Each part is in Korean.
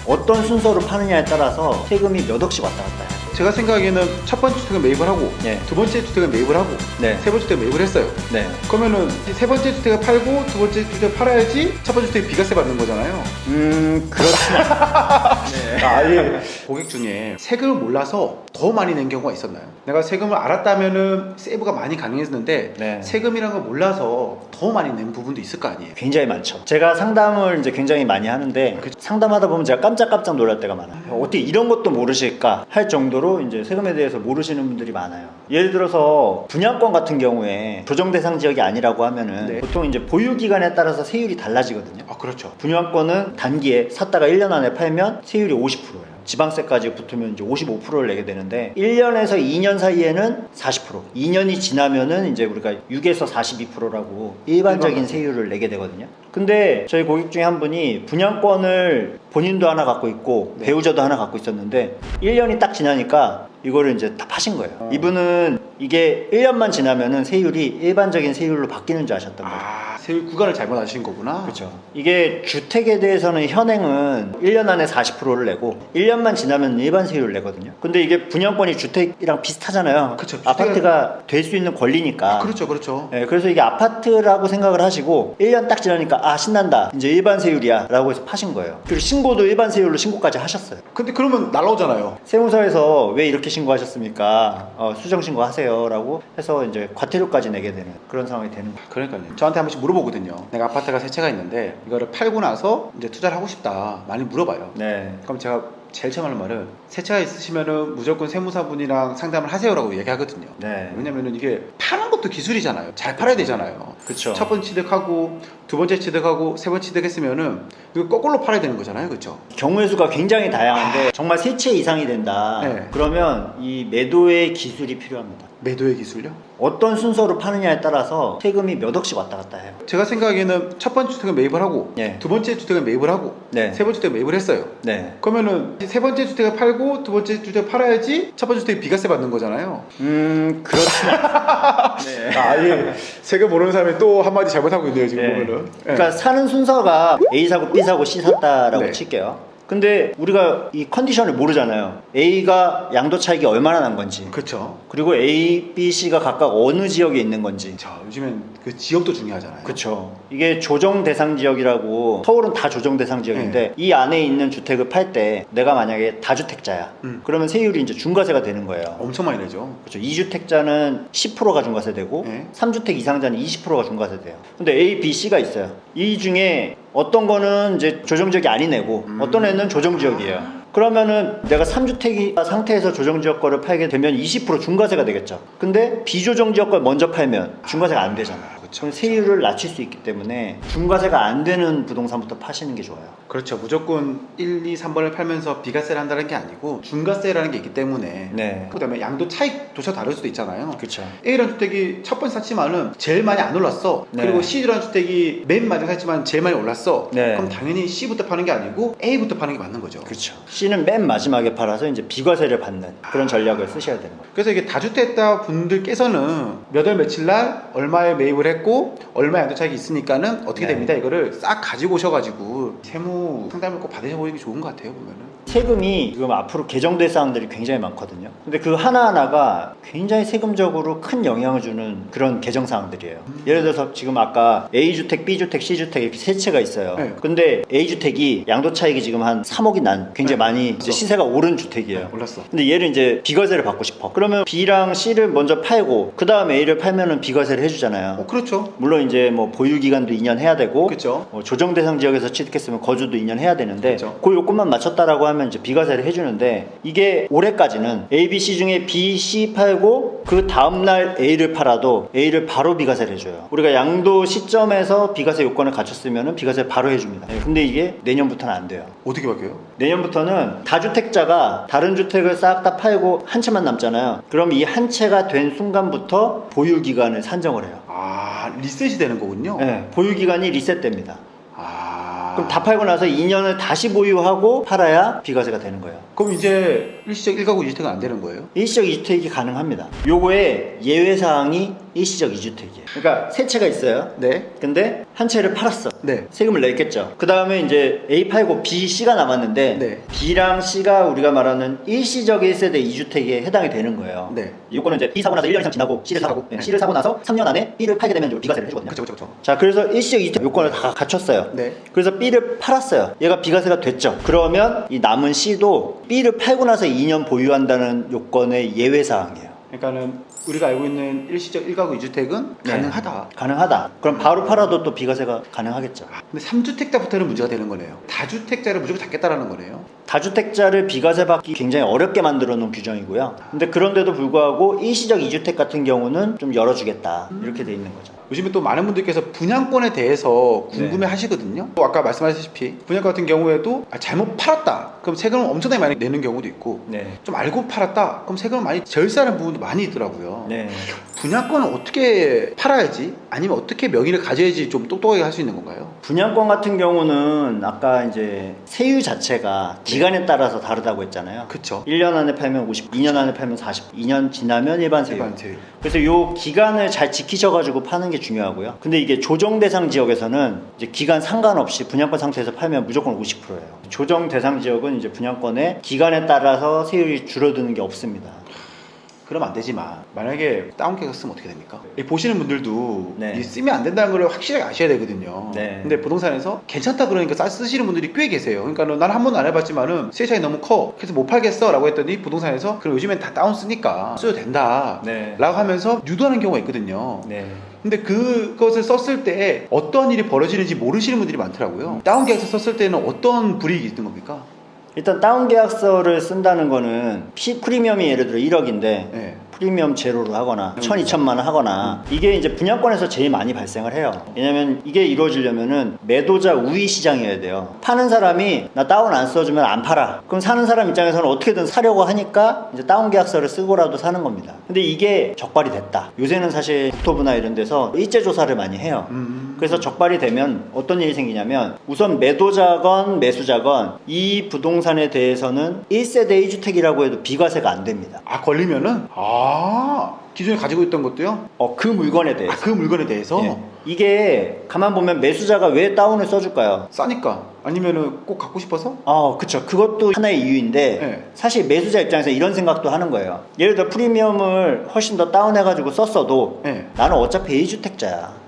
어떤 순서로 파느냐에 따라서 세금이 몇 억씩 왔다 갔다 해요. 제가 생각하기에는 첫 번째 주택은 매입을 하고 네. 두 번째 주택은 매입을 하고 네. 세 번째 주택은 매입을 했어요. 네. 그러면은 세 번째 주택을 팔고 두 번째 주택을 팔아야지 첫 번째 주택이 비과세 받는 거잖아요. 그렇진 않아요. 네. 아예 고객 중에 세금을 몰라서 더 많이 낸 경우가 있었나요? 내가 세금을 알았다면은 세이브가 많이 가능했는데 네. 세금이란 걸 몰라서 더 많이 낸 부분도 있을 거 아니에요. 굉장히 많죠. 제가 상담을 이제 굉장히 많이 하는데 상담하다 보면 제가 깜짝깜짝 놀랄 때가 많아요. 어떻게 이런 것도 모르실까 할 정도로 이제 세금에 대해서 모르시는 분들이 많아요. 예를 들어서 분양권 같은 경우에 조정 대상 지역이 아니라고 하면은 네. 보통 이제 보유 기간에 따라서 세율이 달라지거든요. 아 그렇죠. 분양권은 단기에 샀다가 1년 안에 팔면 세율이 50%예요. 지방세까지 붙으면 이제 55%를 내게 되는데 1년에서 2년 사이에는 40%, 2년이 지나면은 이제 우리가 6에서 42%라고 일반적인 세율을 내게 되거든요. 근데 저희 고객 중에 한 분이 분양권을 본인도 하나 갖고 있고 배우자도 하나 갖고 있었는데 1년이 딱 지나니까 이거를 이제 다 파신 거예요. 이분은 이게 1년만 지나면은 세율이 일반적인 세율로 바뀌는 줄 아셨던 거예요. 세율 구간을 잘못 아신 거구나. 그렇죠. 이게 주택에 대해서는 현행은 1년 안에 40%를 내고 1년만 지나면 일반 세율을 내거든요. 근데 이게 분양권이 주택이랑 비슷하잖아요. 그쵸, 아파트가 될 수 있는 권리니까. 그렇죠, 그렇죠. 네, 그래서 이게 아파트라고 생각을 하시고 1년 딱 지나니까 아 신난다 이제 일반 세율이야 라고 해서 파신 거예요. 그리고 신고도 일반 세율로 신고까지 하셨어요. 근데 그러면 날라오잖아요. 세무서에서 왜 이렇게 신고하셨습니까? 수정 신고하세요 라고 해서 이제 과태료까지 내게 되는 그런 상황이 되는 거예요. 그러니까요. 저한테 한 번씩 물어보거든요. 내가 아파트가 세 채가 있는데 이거를 팔고 나서 이제 투자를 하고 싶다. 많이 물어봐요. 네. 그럼 제가 제일 처음 하는 말은 세 채가 있으시면은 무조건 세무사분이랑 상담을 하세요라고 얘기하거든요. 네. 왜냐면은 이게 파는 것도 기술이잖아요. 잘 팔아야 되잖아요. 그쵸. 첫 번째 취득하고 두 번째 취득하고 세 번째 취득했으면은 이거 거꾸로 팔아야 되는 거잖아요. 그렇죠? 경우의 수가 굉장히 다양한데 정말 세 채 이상이 된다. 네. 그러면 이 매도의 기술이 필요합니다. 매도의 기술요? 어떤 순서로 파느냐에 따라서 세금이 몇 억씩 왔다 갔다 해요. 제가 생각에는 첫 번째 주택은 매입을 하고 네. 두 번째 주택은 매입을 하고 네. 세 번째 주택은 매입을 했어요. 네. 그러면은 세 번째 주택을 팔고 두 번째 주택을 팔아야지 첫 번째 주택이 비과세 받는 거잖아요. 그렇죠. 네. 아예 세금 모르는 사람이 또 한마디 잘못하고 있네요 지금 네. 보면은. 그러니까 사는 순서가 A 사고 B 사고 C 샀다라고 네. 칠게요. 근데 우리가 이 컨디션을 모르잖아요. A가 양도 차익이 얼마나 난 건지. 그렇죠. 그리고 A, B, C가 각각 어느 지역에 있는 건지. 자 요즘엔 그 지역도 중요하잖아요. 그렇죠. 이게 조정 대상 지역이라고 서울은 다 조정 대상 지역인데 이 안에 있는 주택을 팔 때 내가 만약에 다주택자야. 그러면 세율이 이제 중과세가 되는 거예요. 엄청 많이 내죠. 그렇죠. 2주택자는 10%가 중과세되고 네. 3주택 이상자는 20%가 중과세돼요. 근데 A, B, C가 있어요. 이 중에 어떤 거는 이제 조정지역이 아니네고 어떤 애는 조정지역이에요. 그러면은 내가 3주택 상태에서 조정지역 거를 팔게 되면 20% 중과세가 되겠죠. 근데 비조정지역 걸 먼저 팔면 중과세가 안 되잖아요. 그럼 세율을 낮출 수 있기 때문에 중과세가 안 되는 부동산부터 파시는 게 좋아요. 그렇죠. 무조건 1, 2, 3번을 팔면서 비과세를 한다는 게 아니고 중과세라는 게 있기 때문에 네. 그다음에 양도 차익조차 다를 수도 있잖아요. 그렇죠. A라는 주택이 첫 번째 샀지만은 제일 많이 안 올랐어. 네. 그리고 C라는 주택이 맨 마지막에 샀지만 제일 많이 올랐어. 네. 그럼 당연히 C부터 파는 게 아니고 A부터 파는 게 맞는 거죠. 그렇죠. C는 맨 마지막에 팔아서 이제 비과세를 받는 그런 전략을 쓰셔야 되는 거예요. 그래서 이게 다주택자 분들께서는 몇 월 며칠 날 얼마에 매입을 했고 얼마 양도 차익이 있으니까는 어떻게 네. 됩니다. 이거를 싹 가지고 오셔가지고 세무 상담을 꼭 받으셔보는 게 좋은 것 같아요. 보면은. 세금이 지금 앞으로 개정될 사항들이 굉장히 많거든요. 근데 그 하나하나가 굉장히 세금적으로 큰 영향을 주는 그런 개정 사항들이에요. 예를 들어서 지금 아까 A주택, B주택, C주택 이렇게 세 채가 있어요. 네. 근데 A주택이 양도 차익이 지금 한 3억이 난 굉장히 많이 이제 시세가 오른 주택이에요. 올랐어. 근데 얘를 이제 비과세를 받고 싶어. 그러면 B랑 C를 먼저 팔고 그 다음에 A를 팔면은 비과세를 해주잖아요. 그렇죠. 물론 이제 뭐 보유 기간도 2년 해야 되고, 그쵸. 조정 대상 지역에서 취득했으면 거주도 2년 해야 되는데, 그쵸. 그 요건만 맞췄다라고 하면 이제 비과세를 해주는데 이게 올해까지는 A, B, C 중에 B, C 팔고 그 다음 날 A를 팔아도 A를 바로 비과세를 해줘요. 우리가 양도 시점에서 비과세 요건을 갖췄으면은 비과세 바로 해줍니다. 근데 이게 내년부터는 안 돼요. 어떻게 바뀌어요? 내년부터는 다주택자가 다른 주택을 싹 다 팔고 한 채만 남잖아요. 그럼 이 한 채가 된 순간부터 보유 기간을 산정을 해요. 아 리셋이 되는 거군요. 네, 보유 기간이 리셋됩니다. 아 그럼 다 팔고 나서 2년을 다시 보유하고 팔아야 비과세가 되는 거예요. 그럼 이제 일시적 1가구 2주택은 안 되는 거예요? 일시적 2주택이 가능합니다. 요거에 예외사항이 일시적 2주택이에요. 그러니까 세 채가 있어요. 네. 근데 한 채를 팔았어. 네. 세금을 냈겠죠. 그 다음에 이제 A 팔고 B, C가 남았는데 네. B랑 C가 우리가 말하는 일시적 1세대 2주택에 해당이 되는 거예요. 네. 요거는 이제 B 사고 나서 1년 이상 지나고 C를 사고 네. C를 사고 나서 3년 안에 B를 팔게 되면 비과세를 해주거든요. 그렇죠. 자, 그래서 일시적 2주택 요건을 다 갖췄어요. 네. 그래서 B를 팔았어요. 얘가 비과세가 됐죠. 그러면 이 남은 C도 B를 팔고 나서 2년 보유한다는 요건의 예외사항이에요. 그러니까는 우리가 알고 있는 일시적 1가구 2주택은 네. 가능하다. 가능하다. 그럼 바로 팔아도 또 비과세가 가능하겠죠. 근데 3주택자부터는 문제가 되는 거네요. 다주택자를 무조건 잡겠다라는 거네요. 다주택자를 비과세 받기 굉장히 어렵게 만들어 놓은 규정이고요. 근데 그런데도 불구하고 일시적 2주택 같은 경우는 좀 열어주겠다. 이렇게 돼 있는 거죠. 요즘에 또 많은 분들께서 분양권에 대해서 궁금해 하시거든요. 또 아까 말씀하셨다시피 분양권 같은 경우에도 잘못 팔았다. 그럼 세금을 엄청나게 많이 내는 경우도 있고 네. 좀 알고 팔았다. 그럼 세금을 많이 절세하는 부분도 많이 있더라고요. 네. 분양권은 어떻게 팔아야지? 아니면 어떻게 명의를 가져야지 좀 똑똑하게 할 수 있는 건가요? 분양권 같은 경우는 아까 이제 세율 자체가 기간에 따라서 다르다고 했잖아요. 그쵸. 1년 안에 팔면 50, 2년 안에 팔면 40, 2년 지나면 일반 세율. 일반 세율. 그래서 요 기간을 잘 지키셔가지고 파는 게 중요하고요. 근데 이게 조정 대상 지역에서는 이제 기간 상관없이 분양권 상태에서 팔면 무조건 50%예요. 조정 대상 지역은 이제 분양권의 기간에 따라서 세율이 줄어드는 게 없습니다. 그러면 안 되지만 만약에 다운계획을 쓰면 어떻게 됩니까? 이 보시는 분들도 네. 이 쓰면 안 된다는 걸 확실하게 아셔야 되거든요. 네. 근데 부동산에서 괜찮다 그러니까 쓰시는 분들이 꽤 계세요. 그러니까 난 한 번도 안 해봤지만은 세율 차이 너무 커. 그래서 못 팔겠어 라고 했더니 부동산에서 그럼 요즘엔 다 다운 쓰니까 써도 된다 네. 라고 하면서 유도하는 경우가 있거든요. 네. 근데 그것을 썼을 때 어떤 일이 벌어지는지 모르시는 분들이 많더라고요. 다운 계약서 썼을 때는 어떤 불이익이 있는 겁니까? 일단 다운 계약서를 쓴다는 거는 프리미엄이 예를 들어 1억인데 네. 프리미엄 제로로 하거나 1,000, 2천만 원 하거나 이게 이제 분양권에서 제일 많이 발생을 해요. 왜냐면 이게 이루어지려면은 매도자 우위 시장이어야 돼요. 파는 사람이 나 다운 안 써주면 안 팔아. 그럼 사는 사람 입장에서는 어떻게든 사려고 하니까 이제 다운 계약서를 쓰고라도 사는 겁니다. 근데 이게 적발이 됐다. 요새는 사실 국토부나 이런 데서 일제 조사를 많이 해요. 그래서 적발이 되면 어떤 일이 생기냐면 우선 매도자건 매수자건 이 부동산에 대해서는 1세대 1주택이라고 해도 비과세가 안 됩니다. 아 걸리면은 기존에 가지고 있던 것도요? 그 물건에 대해서. 그 물건에 대해서? 예. 이게 가만 보면 매수자가 왜 다운을 써줄까요? 싸니까? 아니면은 꼭 갖고 싶어서? 그쵸. 그것도 하나의 이유인데 네. 사실 매수자 입장에서 이런 생각도 하는 거예요. 예를 들어 프리미엄을 훨씬 더 다운해가지고 썼어도 네. 나는 어차피 1주택자야.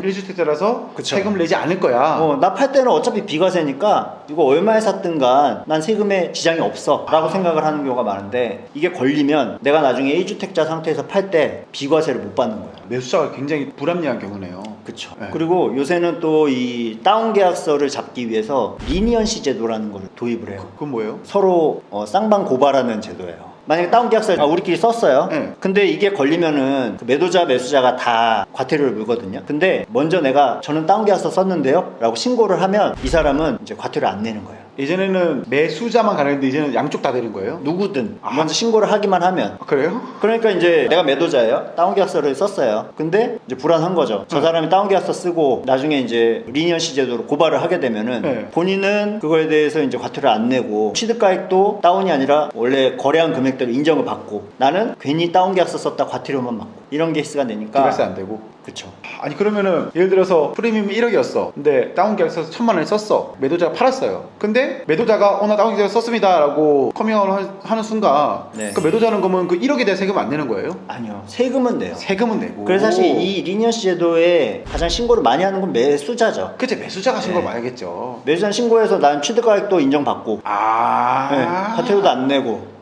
1주택자라서 그쵸. 세금을 내지 않을 거야. 나 팔 때는 어차피 비과세니까 이거 얼마에 샀든간 난 세금에 지장이 없어 라고 생각을 하는 경우가 많은데 이게 걸리면 내가 나중에 1주택자 상태에서 팔 때 비과세를 못 받는 거예요. 매수자가 굉장히 불합리한 경우네요. 그쵸. 네. 그리고 요새는 또 이 다운 계약서를 잡기 위해서 리니언시 제도라는 걸 도입을 해요. 그건 뭐예요? 서로 쌍방 고발하는 제도예요. 만약에 다운 계약서를 우리끼리 썼어요. 네. 근데 이게 걸리면은 그 매도자 매수자가 다 과태료를 물거든요. 근데 먼저 저는 다운 계약서 썼는데요 라고 신고를 하면 이 사람은 이제 과태료를 안 내는 거예요. 예전에는 매수자만 가능했는데 이제는 양쪽 다 되는 거예요? 누구든 먼저 신고를 하기만 하면. 그래요? 그러니까 이제 내가 매도자예요. 다운 계약서를 썼어요. 근데 이제 불안한 거죠. 저 사람이 다운 계약서 쓰고 나중에 이제 리니언시 제도로 고발을 하게 되면은 네. 본인은 그거에 대해서 이제 과태료를 안 내고 취득가액도 다운이 아니라 원래 거래한 금액대로 인정을 받고 나는 괜히 다운 계약서 썼다 과태료만 받고 이런 케이스가 되니까. 비과세 안 되고. 그쵸. 아니 그러면은 예를 들어서 프리미엄이 1억이었어. 근데 다운 계약서 1,000만 원을 썼어. 매도자가 팔았어요. 근데 매도자가 나 다운 계약서 썼습니다 라고 커밍아웃 하는 순간 네. 그 매도자는 그러면 그 1억에 대한 세금 안 내는 거예요? 아니요. 세금은 내요. 세금은 내고. 그래서 사실 이 리니언시 제도에 가장 신고를 많이 하는 건 매수자죠. 그치 매수자가 신고를 네. 많이 하겠죠. 매수자 신고해서 난 취득가액도 인정받고 네, 과태료도 안 내고.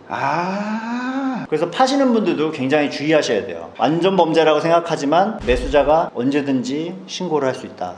그래서 파시는 분들도 굉장히 주의하셔야 돼요. 완전 범죄라고 생각하지만 매수자가 언제든지 신고를 할 수 있다.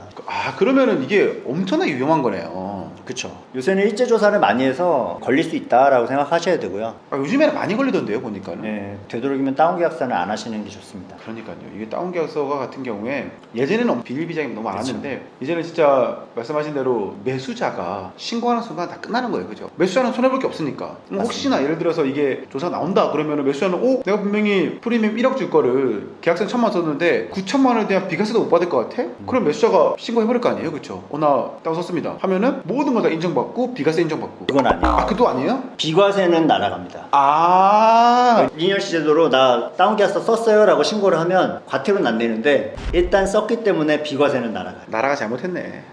그러면은 이게 엄청나게 위험한 거네요. 그쵸. 요새는 일제 조사를 많이 해서 걸릴 수 있다라고 생각하셔야 되고요. 요즘에는 많이 걸리던데요 보니까는. 네, 되도록이면 다운 계약서는 안 하시는 게 좋습니다. 그러니까요. 이게 다운 계약서가 같은 경우에 예전에는 비일 비장이 너무 많았는데 이제는 진짜 말씀하신 대로 매수자가 신고하는 순간 다 끝나는 거예요, 그죠? 매수자는 손해볼 게 없으니까. 혹시나 예를 들어서 이게 조사가 나온다 그러면은 매수자는 내가 분명히 프리미엄 1억 줄 거를 계약서 1,000만 원 썼는데 9천만 원에 대한 비과세도 못 받을 것 같아? 그럼 매수자가 신고해버릴 거 아니에요, 그쵸? 나 다운 썼습니다 하면은 모든 거 다 인정받고 비과세 인정받고. 그건 아니에요. 그것도 아니에요? 비과세는 날아갑니다. 아 리니얼시 제도로 나 다운 계약서 썼어요 라고 신고를 하면 과태료는 안 내는데 일단 썼기 때문에 비과세는 날아가요. 나라가 잘못했네.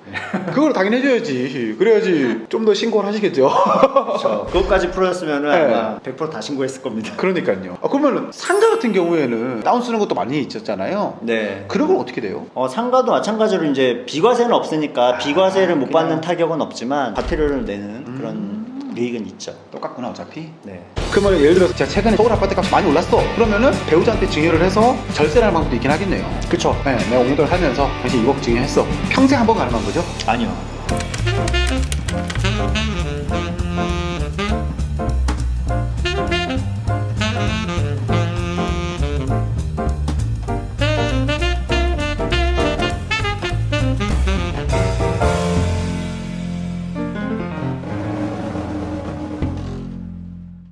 그걸 당연히 해줘야지. 그래야지 좀 더 신고를 하시겠죠. 그렇죠. 그것까지 풀었으면 네. 아마 100% 다 신고했을 겁니다. 그러니까요. 그러면 상가 같은 경우에는 다운 쓰는 것도 많이 있었잖아요. 네. 그런 건 어떻게 돼요? 상가도 마찬가지로 이제 비과세는 없으니까 비과세를 못 그냥- 받는 타격은 없지만 과태료를 내는 그런 유익은 있죠. 똑같구나 어차피. 네. 그러면 예를 들어서 제가 최근에 서울 아파트 값이 많이 올랐어. 그러면은 배우자한테 증여를 해서 절세를 하는 방법도 있긴 하겠네요. 그쵸. 네, 내가 5년 동안 살면서 당신 2억 증여했어. 평생 한 번 가능한 거죠? 아니요.